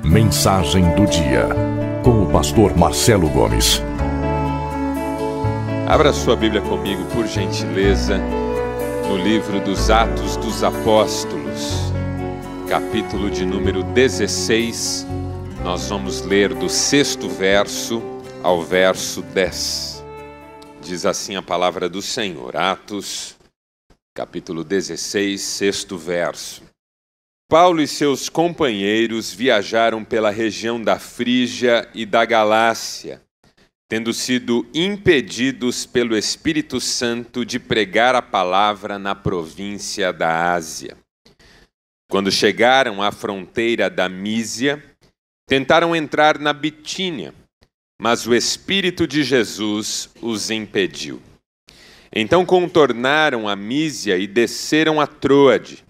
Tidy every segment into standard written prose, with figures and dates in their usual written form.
Mensagem do dia, com o pastor Marcelo Gomes. Abra sua Bíblia comigo, por gentileza, no livro dos Atos dos Apóstolos, capítulo de número 16. Nós vamos ler do 6º verso ao verso 10. Diz assim a palavra do Senhor. Atos, capítulo 16, 6º verso. Paulo e seus companheiros viajaram pela região da Frígia e da Galácia, tendo sido impedidos pelo Espírito Santo de pregar a palavra na província da Ásia. Quando chegaram à fronteira da Mísia, tentaram entrar na Bitínia, mas o Espírito de Jesus os impediu. Então contornaram a Mísia e desceram a Troade.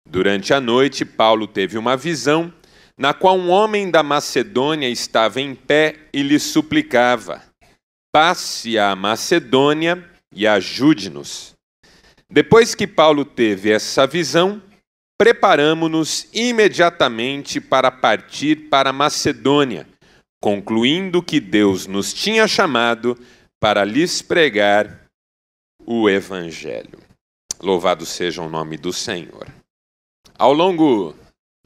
Durante a noite, Paulo teve uma visão, na qual um homem da Macedônia estava em pé e lhe suplicava: passe à Macedônia e ajude-nos. Depois que Paulo teve essa visão, preparamo-nos imediatamente para partir para a Macedônia, concluindo que Deus nos tinha chamado para lhes pregar o Evangelho. Louvado seja o nome do Senhor. Ao longo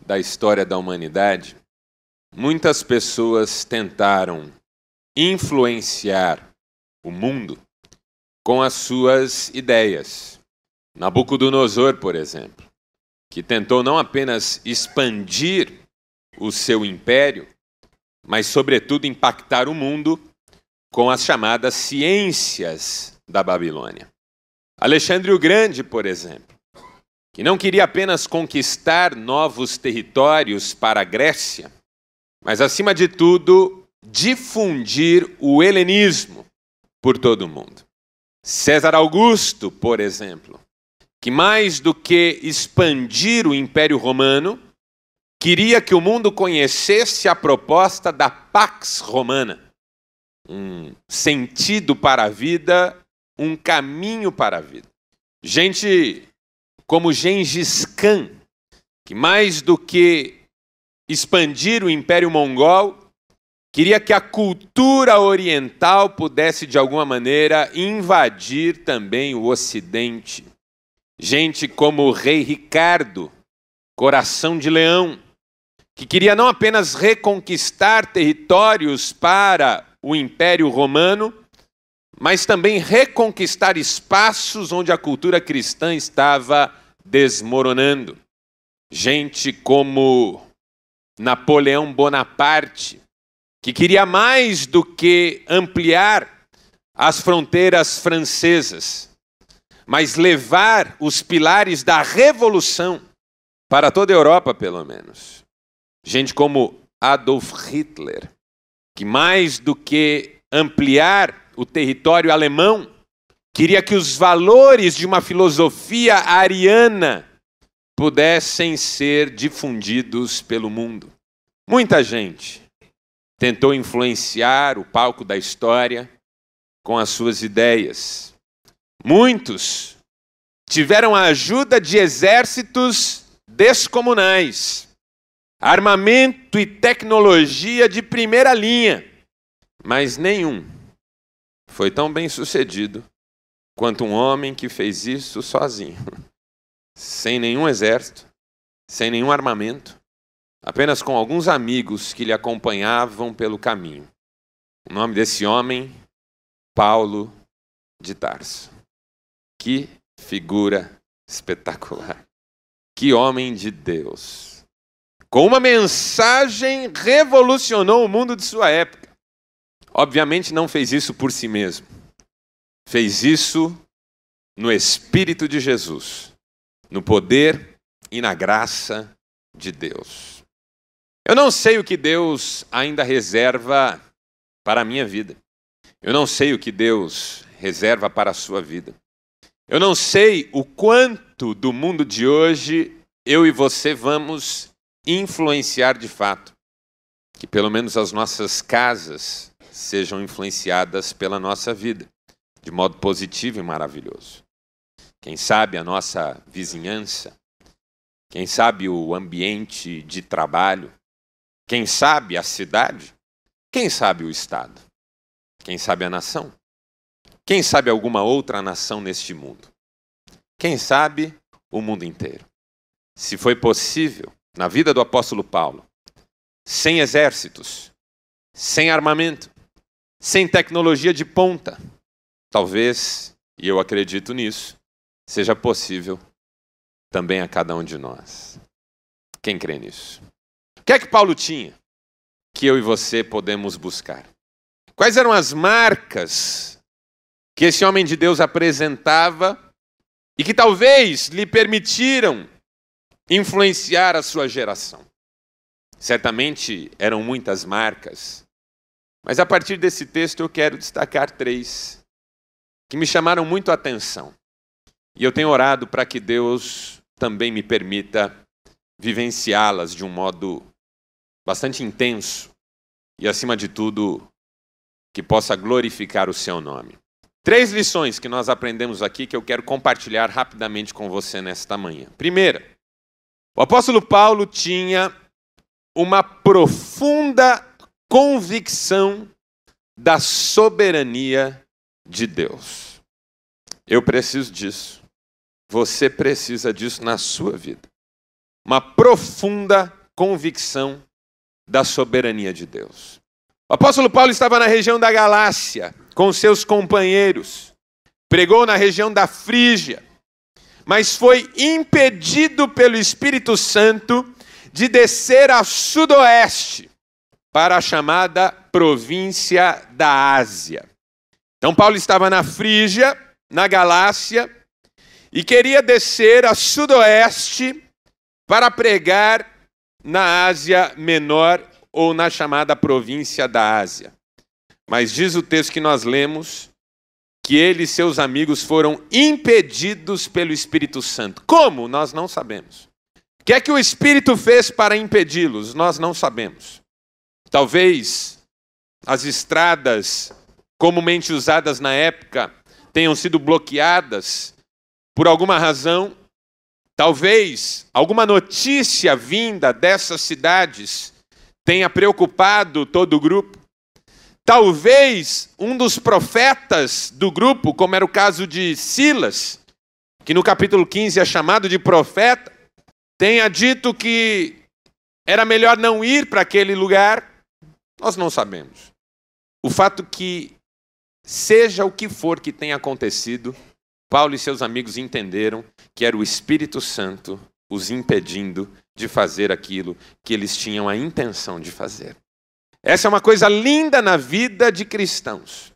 da história da humanidade, muitas pessoas tentaram influenciar o mundo com as suas ideias. Nabucodonosor, por exemplo, que tentou não apenas expandir o seu império, mas, sobretudo, impactar o mundo com as chamadas ciências da Babilônia. Alexandre o Grande, por exemplo, que não queria apenas conquistar novos territórios para a Grécia, mas, acima de tudo, difundir o helenismo por todo o mundo. César Augusto, por exemplo, que mais do que expandir o Império Romano, queria que o mundo conhecesse a proposta da Pax Romana, um sentido para a vida, um caminho para a vida. Gente como Gengis Khan, que mais do que expandir o Império Mongol, queria que a cultura oriental pudesse, de alguma maneira, invadir também o Ocidente. Gente como o rei Ricardo, Coração de Leão, que queria não apenas reconquistar territórios para o Império Romano, mas também reconquistar espaços onde a cultura cristã estava desmoronando. Gente como Napoleão Bonaparte, que queria mais do que ampliar as fronteiras francesas, mas levar os pilares da Revolução para toda a Europa, pelo menos. Gente como Adolf Hitler, que mais do que ampliar o território alemão, queria que os valores de uma filosofia ariana pudessem ser difundidos pelo mundo. Muita gente tentou influenciar o palco da história com as suas ideias. Muitos tiveram a ajuda de exércitos descomunais, armamento e tecnologia de primeira linha, mas nenhum foi tão bem sucedido quanto um homem que fez isso sozinho, sem nenhum exército, sem nenhum armamento, apenas com alguns amigos que lhe acompanhavam pelo caminho. O nome desse homem, Paulo de Tarso. Que figura espetacular. Que homem de Deus. Com uma mensagem, revolucionou o mundo de sua época. Obviamente não fez isso por si mesmo. Fez isso no Espírito de Jesus, no poder e na graça de Deus. Eu não sei o que Deus ainda reserva para a minha vida. Eu não sei o que Deus reserva para a sua vida. Eu não sei o quanto do mundo de hoje eu e você vamos influenciar de fato. Que pelo menos as nossas casas sejam influenciadas pela nossa vida, de modo positivo e maravilhoso. Quem sabe a nossa vizinhança, quem sabe o ambiente de trabalho, Quem sabe a cidade? Quem sabe o estado? Quem sabe a nação? Quem sabe alguma outra nação neste mundo? Quem sabe o mundo inteiro? Se foi possível, na vida do apóstolo Paulo, sem exércitos, sem armamento, sem tecnologia de ponta, talvez, e eu acredito nisso, seja possível também a cada um de nós. Quem crê nisso? O que é que Paulo tinha que eu e você podemos buscar? Quais eram as marcas que esse homem de Deus apresentava e que talvez lhe permitiram influenciar a sua geração? Certamente eram muitas marcas, mas a partir desse texto eu quero destacar 3 que me chamaram muito a atenção. E eu tenho orado para que Deus também me permita vivenciá-las de um modo bastante intenso e, acima de tudo, que possa glorificar o seu nome. 3 lições que nós aprendemos aqui que eu quero compartilhar rapidamente com você nesta manhã. Primeira, o apóstolo Paulo tinha uma profunda convicção da soberania de Deus. Eu preciso disso. Você precisa disso na sua vida. Uma profunda convicção da soberania de Deus. O apóstolo Paulo estava na região da Galácia com seus companheiros. Pregou na região da Frígia, mas foi impedido pelo Espírito Santo de descer a sudoeste para a chamada província da Ásia. Então Paulo estava na Frígia, na Galácia, e queria descer a sudoeste para pregar na Ásia Menor ou na chamada província da Ásia. Mas diz o texto que nós lemos que ele e seus amigos foram impedidos pelo Espírito Santo. Como? Nós não sabemos. O que é que o Espírito fez para impedi-los? Nós não sabemos. Talvez as estradas comumente usadas na época tenham sido bloqueadas por alguma razão. Talvez alguma notícia vinda dessas cidades tenha preocupado todo o grupo. Talvez um dos profetas do grupo, como era o caso de Silas, que no capítulo 15 é chamado de profeta, tenha dito que era melhor não ir para aquele lugar. Nós não sabemos. O fato que, seja o que for que tenha acontecido, Paulo e seus amigos entenderam que era o Espírito Santo os impedindo de fazer aquilo que eles tinham a intenção de fazer. Essa é uma coisa linda na vida de cristãos.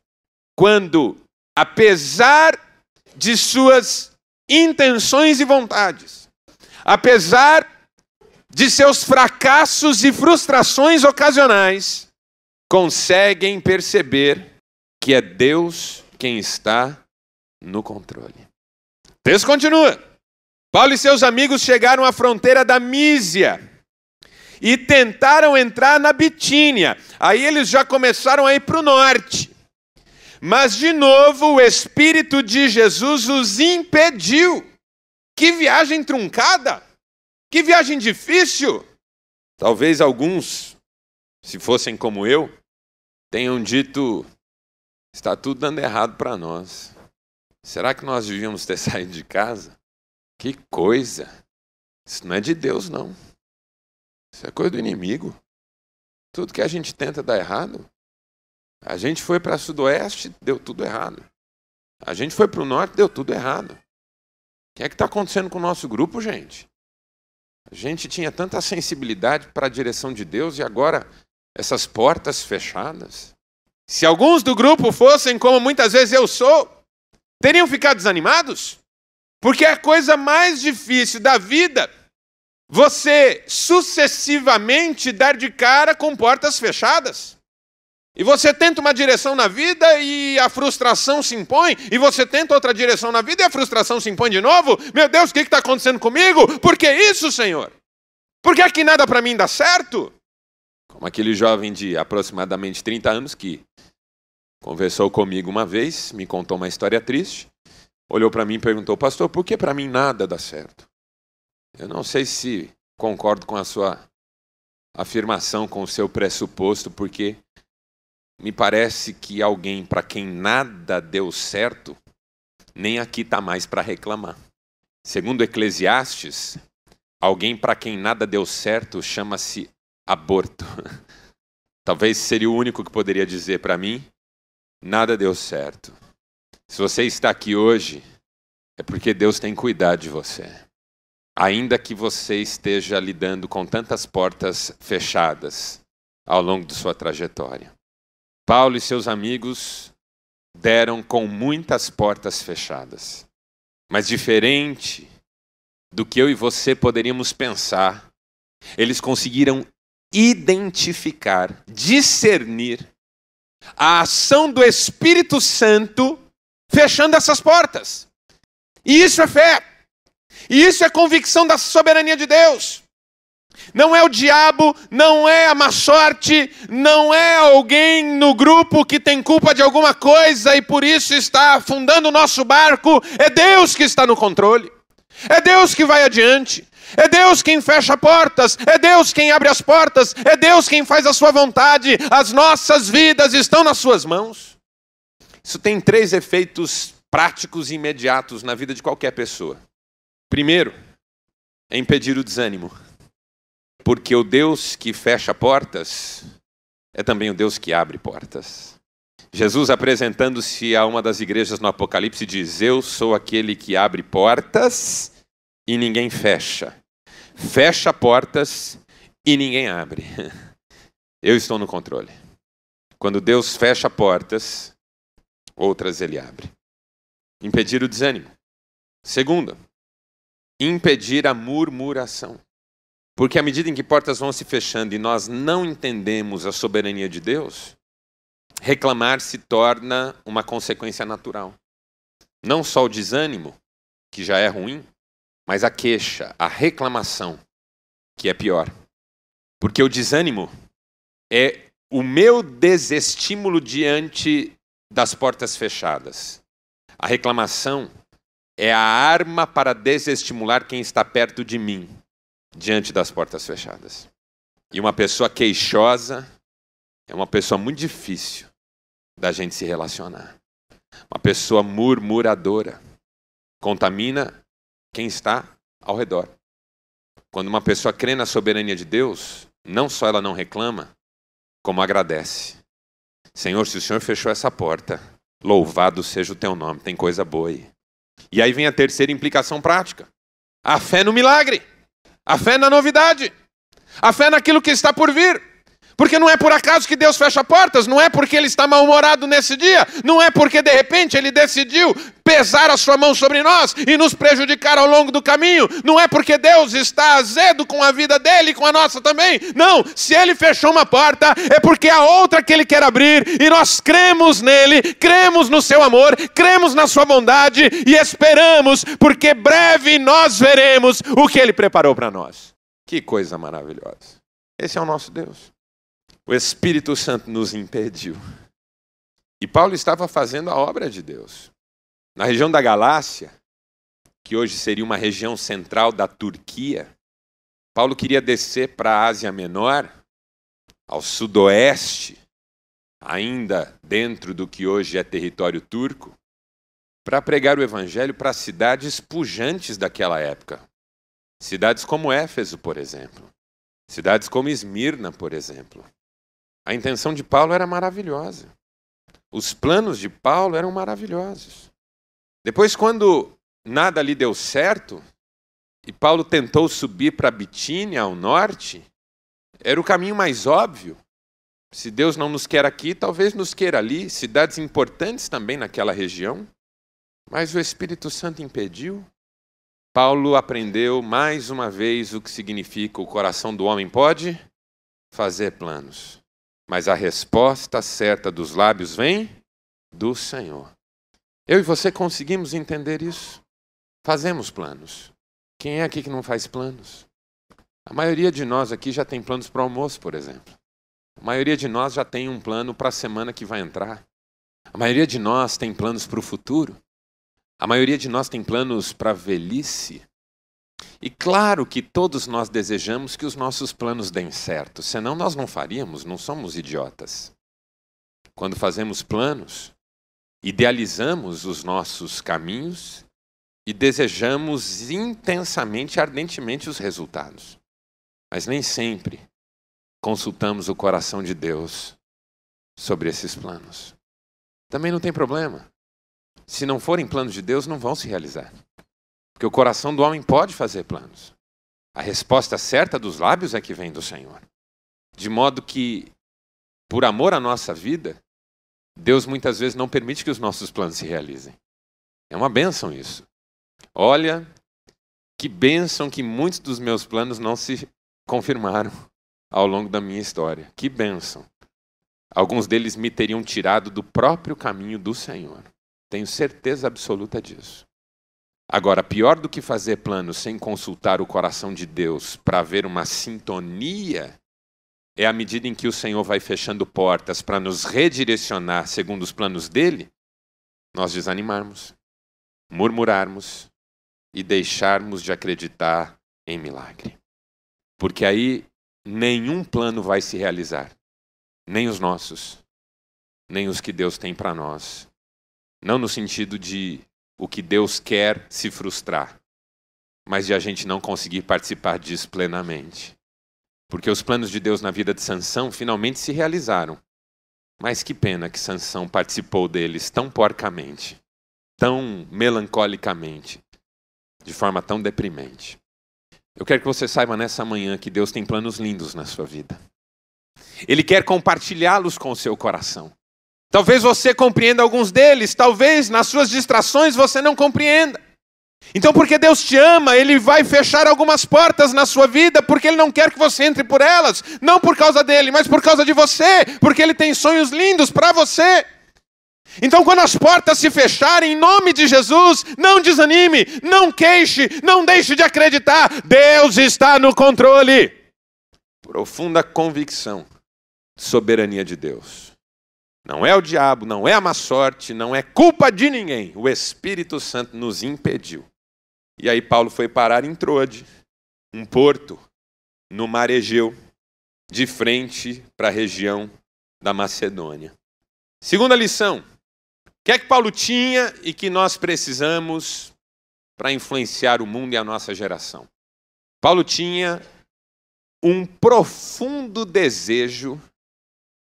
Quando, apesar de suas intenções e vontades, apesar de seus fracassos e frustrações ocasionais, conseguem perceber que é Deus quem está no controle. O texto continua. Paulo e seus amigos chegaram à fronteira da Mísia e tentaram entrar na Bitínia. Aí eles já começaram a ir para o norte. Mas, de novo, o Espírito de Jesus os impediu. Que viagem truncada! Que viagem difícil! Talvez alguns, se fossem como eu, tenham dito: está tudo dando errado para nós. Será que nós devíamos ter saído de casa? Que coisa! Isso não é de Deus, não. Isso é coisa do inimigo. Tudo que a gente tenta dar errado. A gente foi para sudoeste, deu tudo errado. A gente foi para o norte, deu tudo errado. O que é que está acontecendo com o nosso grupo, gente? A gente tinha tanta sensibilidade para a direção de Deus e agora essas portas fechadas. Se alguns do grupo fossem como muitas vezes eu sou, teriam ficado desanimados? Porque é a coisa mais difícil da vida você sucessivamente dar de cara com portas fechadas. E você tenta uma direção na vida e a frustração se impõe. E você tenta outra direção na vida e a frustração se impõe de novo. Meu Deus, o que está acontecendo comigo? Por que isso, Senhor? Por que aqui nada para mim dá certo? Como aquele jovem de aproximadamente 30 anos que conversou comigo uma vez, me contou uma história triste, olhou para mim e perguntou: pastor, por que para mim nada dá certo? Eu não sei se concordo com a sua afirmação com o seu pressuposto, porque me parece que alguém para quem nada deu certo, nem aqui está mais para reclamar. Segundo Eclesiastes, alguém para quem nada deu certo chama-se aborto. Talvez seria o único que poderia dizer para mim, nada deu certo. Se você está aqui hoje, é porque Deus tem cuidado de você. Ainda que você esteja lidando com tantas portas fechadas ao longo de sua trajetória. Paulo e seus amigos deram com muitas portas fechadas. Mas diferente do que eu e você poderíamos pensar, eles conseguiram identificar, discernir a ação do Espírito Santo fechando essas portas. E isso é fé. E isso é convicção da soberania de Deus. Não é o diabo, não é a má sorte, não é alguém no grupo que tem culpa de alguma coisa e por isso está afundando o nosso barco. É Deus que está no controle. É Deus que vai adiante. É Deus quem fecha portas. É Deus quem abre as portas. É Deus quem faz a sua vontade. As nossas vidas estão nas suas mãos. Isso tem 3 efeitos práticos e imediatos na vida de qualquer pessoa. Primeiro, é impedir o desânimo. Porque o Deus que fecha portas é também o Deus que abre portas. Jesus, apresentando-se a uma das igrejas no Apocalipse, diz: eu sou aquele que abre portas e ninguém fecha. Fecha portas e ninguém abre. Eu estou no controle. Quando Deus fecha portas, outras ele abre. Impedir o desânimo. Segundo, impedir a murmuração. Porque à medida em que portas vão se fechando e nós não entendemos a soberania de Deus, reclamar se torna uma consequência natural. Não só o desânimo, que já é ruim, mas a queixa, a reclamação, que é pior. Porque o desânimo é o meu desestímulo diante das portas fechadas. A reclamação é a arma para desestimular quem está perto de mim, diante das portas fechadas. E uma pessoa queixosa é uma pessoa muito difícil da gente se relacionar. Uma pessoa murmuradora contamina quem está ao redor. Quando uma pessoa crê na soberania de Deus, não só ela não reclama, como agradece. Senhor, se o Senhor fechou essa porta, louvado seja o teu nome, tem coisa boa aí. E aí vem a terceira implicação prática. A fé no milagre. A fé na novidade. A fé naquilo que está por vir. Porque não é por acaso que Deus fecha portas, não é porque Ele está mal-humorado nesse dia, não é porque de repente Ele decidiu pesar a sua mão sobre nós e nos prejudicar ao longo do caminho, não é porque Deus está azedo com a vida dele e com a nossa também. Não, se Ele fechou uma porta, é porque há outra que Ele quer abrir e nós cremos nele, cremos no seu amor, cremos na sua bondade e esperamos, porque breve nós veremos o que Ele preparou para nós. Que coisa maravilhosa. Esse é o nosso Deus. O Espírito Santo nos impediu. E Paulo estava fazendo a obra de Deus. Na região da Galácia, que hoje seria uma região central da Turquia, Paulo queria descer para a Ásia Menor, ao sudoeste, ainda dentro do que hoje é território turco, para pregar o evangelho para cidades pujantes daquela época. Cidades como Éfeso, por exemplo. Cidades como Esmirna, por exemplo. A intenção de Paulo era maravilhosa. Os planos de Paulo eram maravilhosos. Depois, quando nada lhe deu certo, e Paulo tentou subir para Bitínia, ao norte, era o caminho mais óbvio. Se Deus não nos quer aqui, talvez nos queira ali, cidades importantes também naquela região. Mas o Espírito Santo impediu. Paulo aprendeu mais uma vez o que significa o coração do homem pode fazer planos. Mas a resposta certa dos lábios vem do Senhor. Eu e você conseguimos entender isso. Fazemos planos. Quem é aqui que não faz planos? A maioria de nós aqui já tem planos para o almoço, por exemplo. A maioria de nós já tem um plano para a semana que vai entrar. A maioria de nós tem planos para o futuro. A maioria de nós tem planos para a velhice. E claro que todos nós desejamos que os nossos planos deem certo, senão nós não faríamos, não somos idiotas. Quando fazemos planos, idealizamos os nossos caminhos e desejamos intensamente, ardentemente os resultados. Mas nem sempre consultamos o coração de Deus sobre esses planos. Também não tem problema. Se não forem planos de Deus, não vão se realizar. Porque o coração do homem pode fazer planos. A resposta certa dos lábios é que vem do Senhor. De modo que, por amor à nossa vida, Deus muitas vezes não permite que os nossos planos se realizem. É uma bênção isso. Olha, que bênção que muitos dos meus planos não se confirmaram ao longo da minha história. Que bênção. Alguns deles me teriam tirado do próprio caminho do Senhor. Tenho certeza absoluta disso. Agora, pior do que fazer planos sem consultar o coração de Deus para haver uma sintonia, é a medida em que o Senhor vai fechando portas para nos redirecionar segundo os planos dele, nós desanimarmos, murmurarmos e deixarmos de acreditar em milagre. Porque aí nenhum plano vai se realizar, nem os nossos, nem os que Deus tem para nós. Não no sentido de o que Deus quer se frustrar, mas de a gente não conseguir participar disso plenamente. Porque os planos de Deus na vida de Sansão finalmente se realizaram. Mas que pena que Sansão participou deles tão porcamente, tão melancolicamente, de forma tão deprimente. Eu quero que você saiba nessa manhã que Deus tem planos lindos na sua vida. Ele quer compartilhá-los com o seu coração. Talvez você compreenda alguns deles, talvez nas suas distrações você não compreenda. Então, porque Deus te ama, Ele vai fechar algumas portas na sua vida, porque Ele não quer que você entre por elas, não por causa dele, mas por causa de você, porque Ele tem sonhos lindos para você. Então, quando as portas se fecharem, em nome de Jesus, não desanime, não queixe, não deixe de acreditar, Deus está no controle. Profunda convicção, soberania de Deus. Não é o diabo, não é a má sorte, não é culpa de ninguém. O Espírito Santo nos impediu. E aí Paulo foi parar em Troade, um porto no mar Egeu, de frente para a região da Macedônia. Segunda lição. O que é que Paulo tinha e que nós precisamos para influenciar o mundo e a nossa geração? Paulo tinha um profundo desejo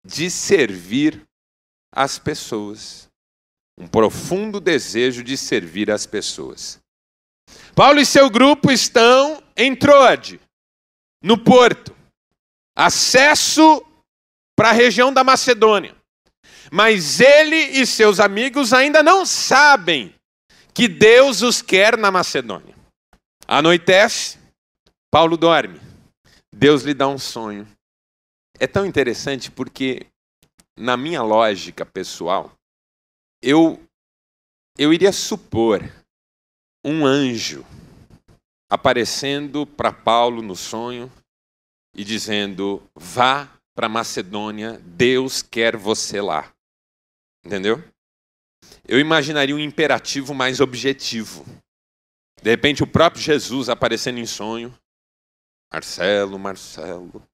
de servir as pessoas. Um profundo desejo de servir as pessoas. Paulo e seu grupo estão em Troade, no porto. Acesso para a região da Macedônia. Mas ele e seus amigos ainda não sabem que Deus os quer na Macedônia. Anoitece, Paulo dorme. Deus lhe dá um sonho. É tão interessante porque, na minha lógica pessoal, eu iria supor um anjo aparecendo para Paulo no sonho e dizendo: vá para Macedônia, Deus quer você lá. Entendeu? Eu imaginaria um imperativo mais objetivo. De repente o próprio Jesus aparecendo em sonho: Marcelo, Marcelo,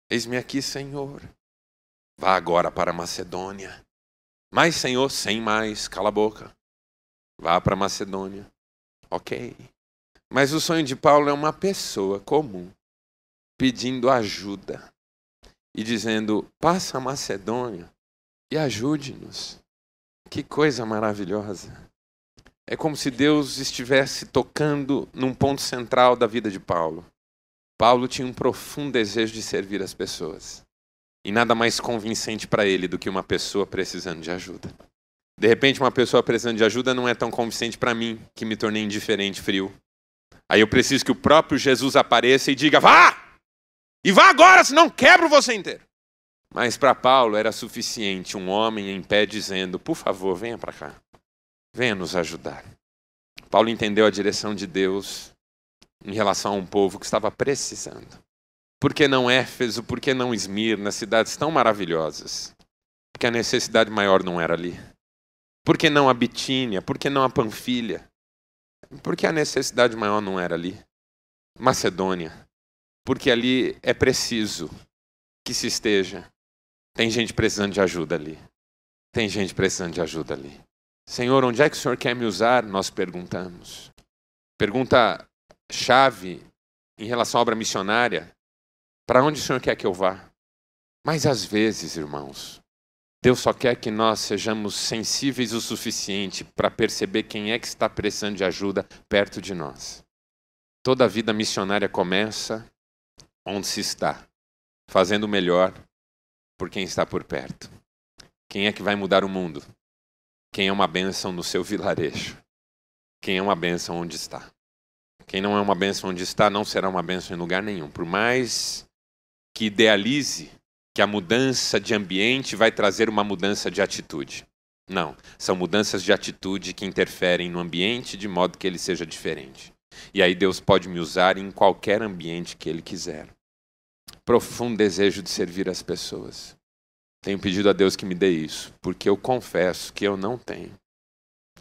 eis-me aqui, Senhor. Vá agora para a Macedônia. Mas, Senhor, sem mais, cala a boca. Vá para a Macedônia. Ok. Mas o sonho de Paulo é uma pessoa comum, pedindo ajuda e dizendo: passa a Macedônia e ajude-nos. Que coisa maravilhosa. É como se Deus estivesse tocando num ponto central da vida de Paulo. Paulo tinha um profundo desejo de servir as pessoas. E nada mais convincente para ele do que uma pessoa precisando de ajuda. De repente, uma pessoa precisando de ajuda não é tão convincente para mim, que me tornei indiferente, frio. Aí eu preciso que o próprio Jesus apareça e diga: vá! E vá agora, senão quebro você inteiro. Mas para Paulo era suficiente um homem em pé dizendo: por favor, venha para cá. Venha nos ajudar. Paulo entendeu a direção de Deus em relação a um povo que estava precisando. Por que não Éfeso? Por que não Esmirna? Cidades tão maravilhosas. Porque a necessidade maior não era ali. Por que não a Bitínia? Por que não a Panfilha? Porque a necessidade maior não era ali. Macedônia, porque ali é preciso que se esteja. Tem gente precisando de ajuda ali. Tem gente precisando de ajuda ali. Senhor, onde é que o Senhor quer me usar? Nós perguntamos. Pergunta-chave em relação à obra missionária. Para onde o Senhor quer que eu vá? Mas às vezes, irmãos, Deus só quer que nós sejamos sensíveis o suficiente para perceber quem é que está precisando de ajuda perto de nós. Toda a vida missionária começa onde se está, fazendo o melhor por quem está por perto. Quem é que vai mudar o mundo? Quem é uma bênção no seu vilarejo? Quem é uma bênção onde está? Quem não é uma bênção onde está, não será uma bênção em lugar nenhum. Por mais que idealize que a mudança de ambiente vai trazer uma mudança de atitude. Não, são mudanças de atitude que interferem no ambiente de modo que ele seja diferente. E aí Deus pode me usar em qualquer ambiente que Ele quiser. Profundo desejo de servir as pessoas. Tenho pedido a Deus que me dê isso, porque eu confesso que eu não tenho.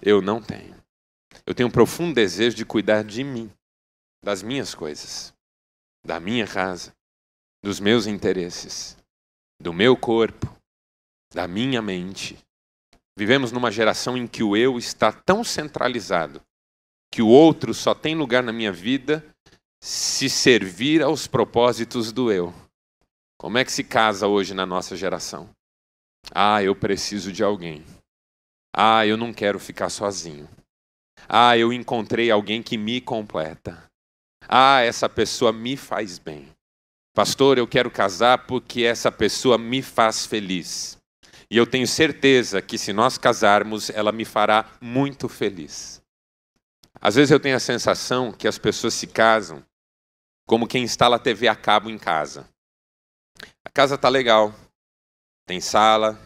Eu não tenho. Eu tenho um profundo desejo de cuidar de mim, das minhas coisas, da minha casa, dos meus interesses, do meu corpo, da minha mente. Vivemos numa geração em que o eu está tão centralizado que o outro só tem lugar na minha vida se servir aos propósitos do eu. Como é que se casa hoje na nossa geração? Ah, eu preciso de alguém. Ah, eu não quero ficar sozinho. Ah, eu encontrei alguém que me completa. Ah, essa pessoa me faz bem. Pastor, eu quero casar porque essa pessoa me faz feliz. E eu tenho certeza que se nós casarmos, ela me fará muito feliz. Às vezes eu tenho a sensação que as pessoas se casam como quem instala a TV a cabo em casa. A casa está legal. Tem sala,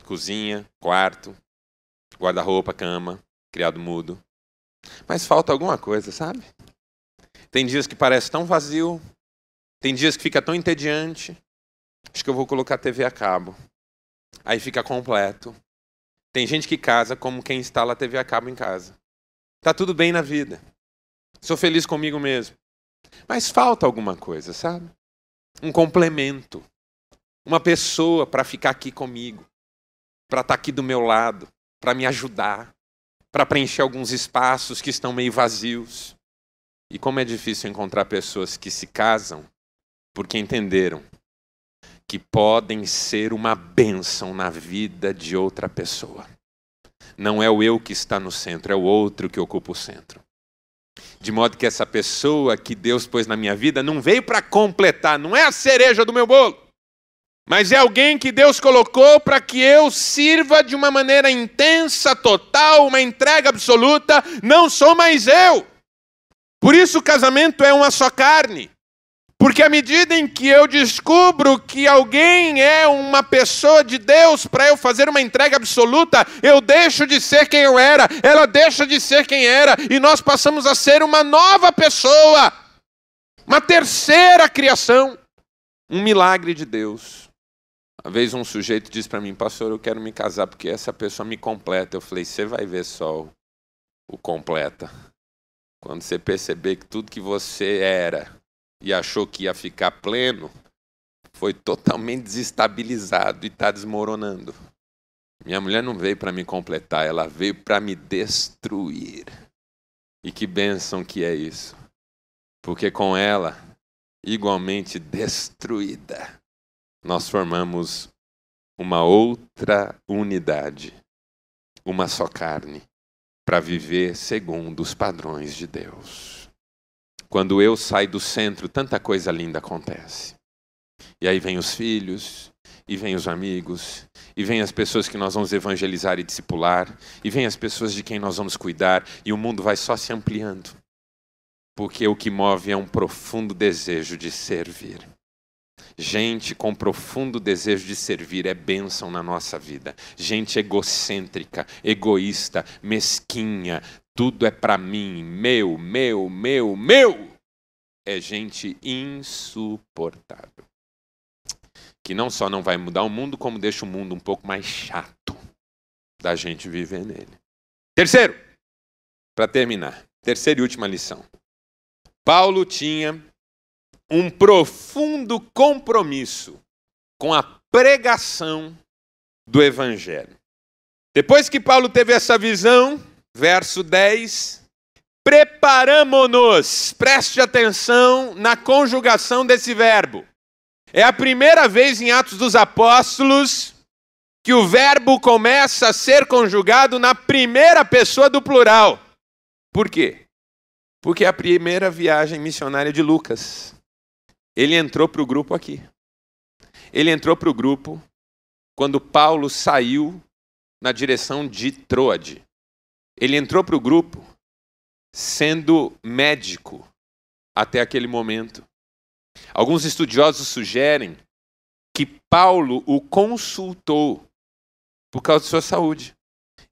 cozinha, quarto, guarda-roupa, cama, criado mudo. Mas falta alguma coisa, sabe? Tem dias que parece tão vazio. Tem dias que fica tão entediante. Acho que eu vou colocar a TV a cabo. Aí fica completo. Tem gente que casa como quem instala a TV a cabo em casa. Tá tudo bem na vida. Sou feliz comigo mesmo. Mas falta alguma coisa, sabe? Um complemento. Uma pessoa para ficar aqui comigo. Para estar aqui do meu lado. Para me ajudar. Para preencher alguns espaços que estão meio vazios. E como é difícil encontrar pessoas que se casam porque entenderam que podem ser uma bênção na vida de outra pessoa. Não é o eu que está no centro, é o outro que ocupa o centro. De modo que essa pessoa que Deus pôs na minha vida não veio para completar, não é a cereja do meu bolo, mas é alguém que Deus colocou para que eu sirva de uma maneira intensa, total, uma entrega absoluta. Não sou mais eu. Por isso o casamento é uma só carne. Porque à medida em que eu descubro que alguém é uma pessoa de Deus para eu fazer uma entrega absoluta, eu deixo de ser quem eu era, ela deixa de ser quem era, e nós passamos a ser uma nova pessoa, uma terceira criação, um milagre de Deus. Uma vez um sujeito disse para mim: pastor, eu quero me casar porque essa pessoa me completa. Eu falei: você vai ver só o completa. Quando você perceber que tudo que você era e achou que ia ficar pleno, foi totalmente desestabilizado e está desmoronando. Minha mulher não veio para me completar, ela veio para me destruir. E que bênção que é isso. Porque com ela, igualmente destruída, nós formamos uma outra unidade, uma só carne, para viver segundo os padrões de Deus. Quando eu saio do centro, tanta coisa linda acontece. E aí vem os filhos, e vem os amigos, e vem as pessoas que nós vamos evangelizar e discipular, e vem as pessoas de quem nós vamos cuidar, e o mundo vai só se ampliando. Porque o que move é um profundo desejo de servir. Gente com profundo desejo de servir é bênção na nossa vida. Gente egocêntrica, egoísta, mesquinha, tudo é para mim, meu. É gente insuportável. Que não só não vai mudar o mundo, como deixa o mundo um pouco mais chato da gente viver nele. Terceiro, para terminar, terceira e última lição. Paulo tinha um profundo compromisso com a pregação do Evangelho. Depois que Paulo teve essa visão, verso 10, preparamo-nos, preste atenção na conjugação desse verbo. É a primeira vez em Atos dos Apóstolos que o verbo começa a ser conjugado na primeira pessoa do plural. Por quê? Porque é a primeira viagem missionária de Lucas. Ele entrou para o grupo aqui. Ele entrou para o grupo quando Paulo saiu na direção de Troade. Ele entrou para o grupo sendo médico até aquele momento. Alguns estudiosos sugerem que Paulo o consultou por causa de sua saúde.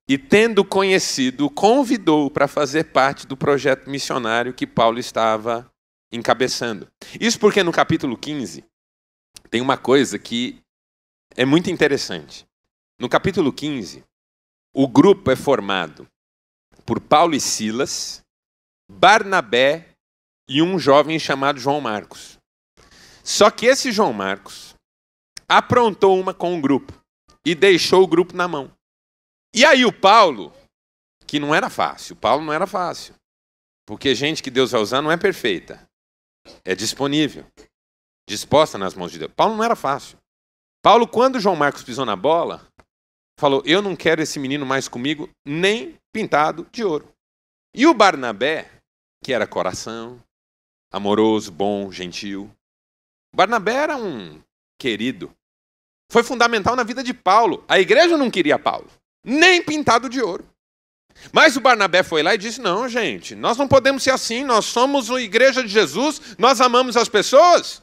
E tendo conhecido, o convidou para fazer parte do projeto missionário que Paulo estava encabeçando. Isso porque no capítulo 15 tem uma coisa que é muito interessante. No capítulo 15, o grupo é formado por Paulo e Silas, Barnabé e um jovem chamado João Marcos. Só que esse João Marcos aprontou uma com o grupo e deixou o grupo na mão. E aí o Paulo, que não era fácil, porque gente que Deus vai usar não é perfeita, é disponível, disposta nas mãos de Deus. Paulo não era fácil. Paulo, quando João Marcos pisou na bola, falou, eu não quero esse menino mais comigo, nem pintado de ouro. E o Barnabé, que era coração, amoroso, bom, gentil, Barnabé era um querido, foi fundamental na vida de Paulo. A igreja não queria Paulo, nem pintado de ouro. Mas o Barnabé foi lá e disse, não, gente, nós não podemos ser assim, nós somos a igreja de Jesus, nós amamos as pessoas.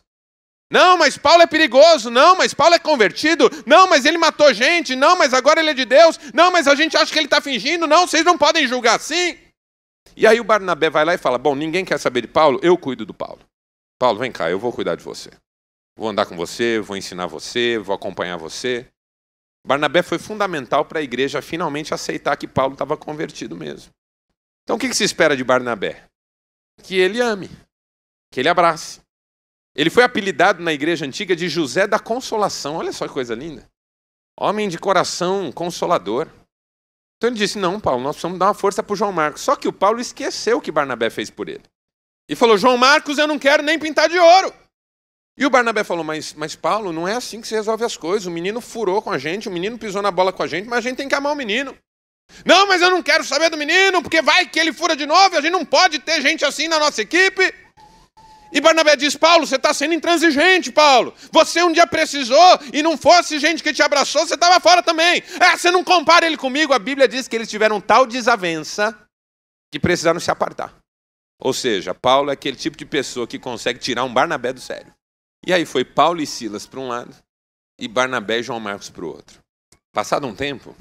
Não, mas Paulo é perigoso, não, mas Paulo é convertido, não, mas ele matou gente, não, mas agora ele é de Deus, não, mas a gente acha que ele está fingindo, não, vocês não podem julgar assim. E aí o Barnabé vai lá e fala, bom, ninguém quer saber de Paulo, eu cuido do Paulo. Paulo, vem cá, eu vou cuidar de você. Vou andar com você, vou ensinar você, vou acompanhar você. Barnabé foi fundamental para a igreja finalmente aceitar que Paulo estava convertido mesmo. Então o que se espera de Barnabé? Que ele ame, que ele abrace. Ele foi apelidado na igreja antiga de José da Consolação. Olha só que coisa linda. Homem de coração consolador. Então ele disse, não, Paulo, nós precisamos dar uma força para o João Marcos. Só que o Paulo esqueceu o que Barnabé fez por ele. E falou, João Marcos, eu não quero nem pintar de ouro. E o Barnabé falou, mas Paulo, não é assim que se resolve as coisas. O menino furou com a gente, o menino pisou na bola com a gente, mas a gente tem que amar o menino. Não, mas eu não quero saber do menino, porque vai que ele fura de novo e a gente não pode ter gente assim na nossa equipe. E Barnabé diz, Paulo, você está sendo intransigente, Paulo. Você um dia precisou e não fosse gente que te abraçou, você estava fora também. Você não compara ele comigo. A Bíblia diz que eles tiveram tal desavença que precisaram se apartar. Ou seja, Paulo é aquele tipo de pessoa que consegue tirar um Barnabé do sério. E aí foi Paulo e Silas para um lado e Barnabé e João Marcos para o outro. Passado um tempo,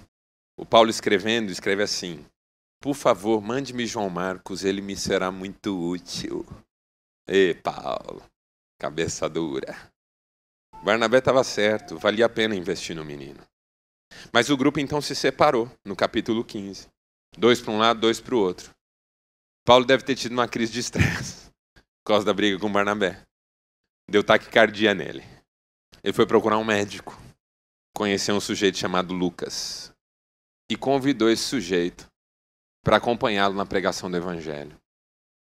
o Paulo escreve assim, por favor, mande-me João Marcos, ele me será muito útil. Ei, Paulo, cabeça dura. Barnabé estava certo, valia a pena investir no menino. Mas o grupo então se separou, no capítulo 15. 2 para um lado, 2 para o outro. Paulo deve ter tido uma crise de estresse por causa da briga com Barnabé. Deu taquicardia nele. Ele foi procurar um médico. Conheceu um sujeito chamado Lucas. E convidou esse sujeito para acompanhá-lo na pregação do Evangelho.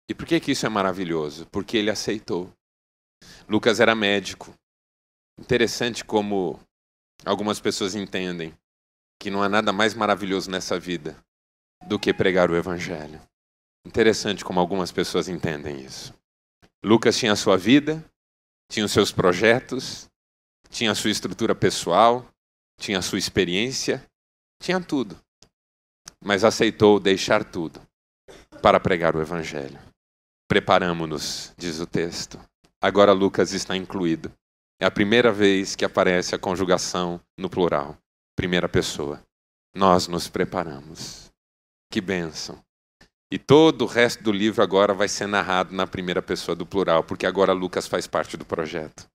E por que isso é maravilhoso? Porque ele aceitou. Lucas era médico. Interessante como algumas pessoas entendem que não há nada mais maravilhoso nessa vida do que pregar o Evangelho. Interessante como algumas pessoas entendem isso. Lucas tinha a sua vida, tinha os seus projetos, tinha a sua estrutura pessoal, tinha a sua experiência, tinha tudo. Mas aceitou deixar tudo para pregar o Evangelho. Preparamo-nos, diz o texto. Agora Lucas está incluído. É a primeira vez que aparece a conjugação no plural. Primeira pessoa. Nós nos preparamos. Que bênção. E todo o resto do livro agora vai ser narrado na primeira pessoa do plural, porque agora Lucas faz parte do projeto.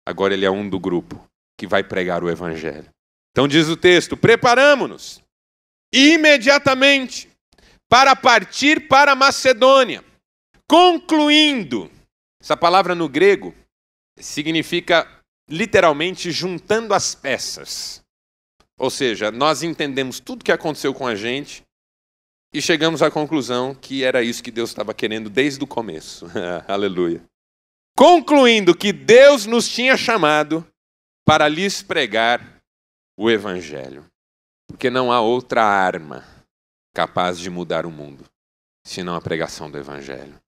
Agora ele é um do grupo que vai pregar o Evangelho. Então diz o texto, preparamo-nos imediatamente para partir para a Macedônia, concluindo. Essa palavra no grego significa literalmente juntando as peças. Ou seja, nós entendemos tudo o que aconteceu com a gente e chegamos à conclusão que era isso que Deus estava querendo desde o começo. Aleluia. Concluindo que Deus nos tinha chamado para lhes pregar o Evangelho. Porque não há outra arma capaz de mudar o mundo, senão a pregação do Evangelho.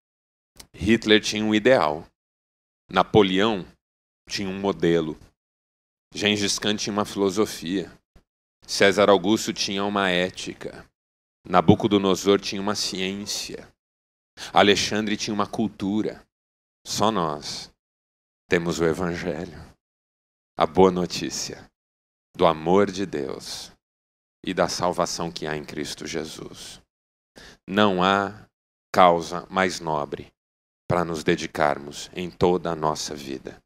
Hitler tinha um ideal. Napoleão tinha um modelo. Gengis Khan tinha uma filosofia. César Augusto tinha uma ética. Nabucodonosor tinha uma ciência. Alexandre tinha uma cultura. Só nós temos o Evangelho. A boa notícia do amor de Deus e da salvação que há em Cristo Jesus. Não há causa mais nobre para nos dedicarmos em toda a nossa vida.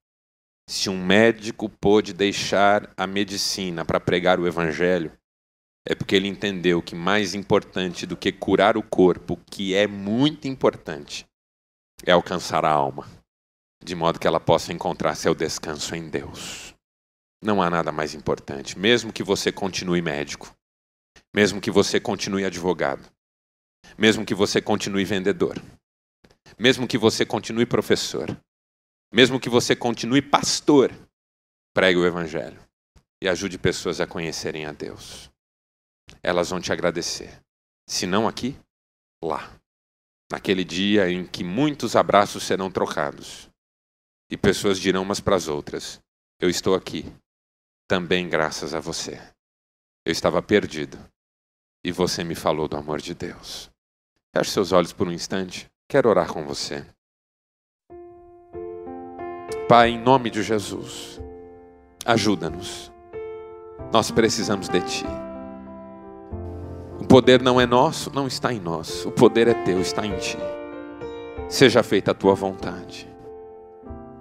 Se um médico pôde deixar a medicina para pregar o Evangelho, é porque ele entendeu que mais importante do que curar o corpo, que é muito importante, é alcançar a alma, de modo que ela possa encontrar seu descanso em Deus. Não há nada mais importante, mesmo que você continue médico, mesmo que você continue advogado, mesmo que você continue vendedor, mesmo que você continue professor, mesmo que você continue pastor, pregue o Evangelho e ajude pessoas a conhecerem a Deus. Elas vão te agradecer. Se não aqui, lá. Naquele dia em que muitos abraços serão trocados e pessoas dirão umas para as outras: eu estou aqui também graças a você. Eu estava perdido e você me falou do amor de Deus. Feche seus olhos por um instante. Quero orar com você. Pai, em nome de Jesus, ajuda-nos. Nós precisamos de Ti. O poder não é nosso, não está em nós. O poder é Teu, está em Ti. Seja feita a Tua vontade.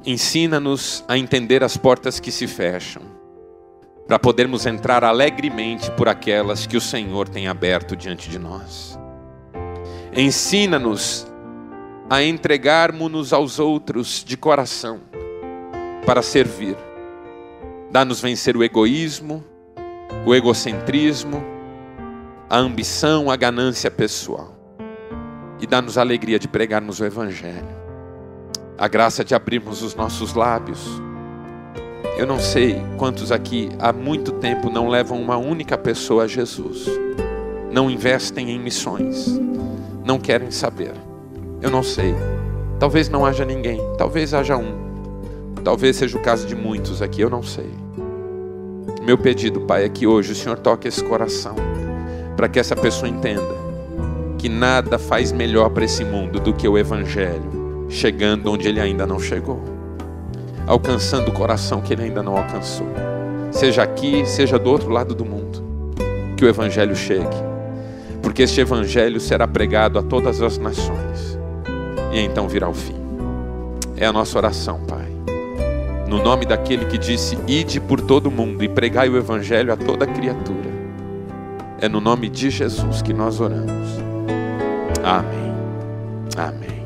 Ensina-nos a entender as portas que se fecham, para podermos entrar alegremente por aquelas que o Senhor tem aberto diante de nós. Ensina-nos a entregarmos-nos aos outros de coração, para servir. Dá-nos vencer o egoísmo, o egocentrismo, a ambição, a ganância pessoal. E dá-nos a alegria de pregarmos o Evangelho. A graça de abrirmos os nossos lábios. Eu não sei quantos aqui há muito tempo não levam uma única pessoa a Jesus. Não investem em missões. Não querem saber. Eu não sei. Talvez não haja ninguém. Talvez haja um. Talvez seja o caso de muitos aqui. Eu não sei. Meu pedido, Pai, é que hoje o Senhor toque esse coração, para que essa pessoa entenda que nada faz melhor para esse mundo do que o Evangelho chegando onde ele ainda não chegou, alcançando o coração que ele ainda não alcançou. Seja aqui, seja do outro lado do mundo, que o Evangelho chegue, porque este Evangelho será pregado a todas as nações e então virá o fim. É a nossa oração, Pai, no nome daquele que disse: ide por todo o mundo e pregai o Evangelho a toda criatura. É no nome de Jesus que nós oramos. Amém. Amém.